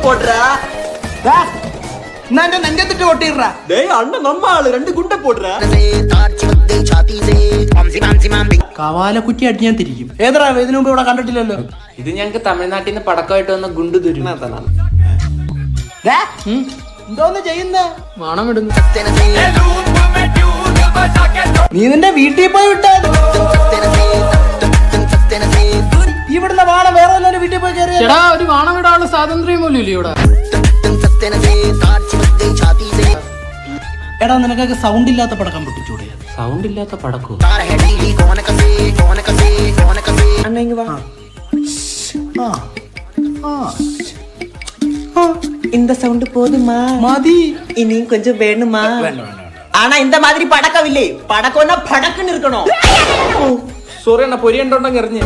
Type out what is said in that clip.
போடுறா நான் நெஞ்சத்துட்டு ஓட்டிடுறா. டேய் அண்ணன் நம்ம ஆளு 2 குண்டை போடுறா. കവാലക്കുറ്റി അടിച്ച് ഞാൻ തിരിക്കും. ഏതാ ഇതിനു മുമ്പ് ഇവിടെ കണ്ടിട്ടില്ലല്ലോ. ഇത് ഞങ്ങക്ക് തമിഴ്നാട്ടിൽ നിന്ന് പടക്കമായിട്ട് വന്ന ഗുണ്ടു തരും. എന്തോന്ന് ചെയ്യുന്ന മണം ഇടുന്നു. നീ നിന്റെ വീട്ടിൽ പോയി വിട്ടാ ഇവിടുന്ന് വാണം വേറെ വല്ലവരുടെ വീട്ടിൽ പോയി കയറി. ചേടാ ഒരു വാണം വിടാനുള്ള സ്വാതന്ത്ര്യം പോലും ഇല്ല ഇവിടെ. എടാ നിനക്കൊക്കെ സൗണ്ട് ഇല്ലാത്ത പടക്കം പൊട്ടിച്ചൂടെ? സൗണ്ട് ഇല്ലാത്ത പടക്കോ? இந்த சவுண்ட் போதுமா? മതി. இனியும் கொஞ்சம் வேணுமா? വേണ്ട വേണ്ട വേണ്ട. ஆனா இந்த மாதிரி படக்கம் இல்லே. படக்கம்னா படக்குன்னு இருக்கணும். സോറി അണ്ണ പൊരി ഉണ്ടോണ്ടെങ്കിൽ എറിഞ്ഞ്.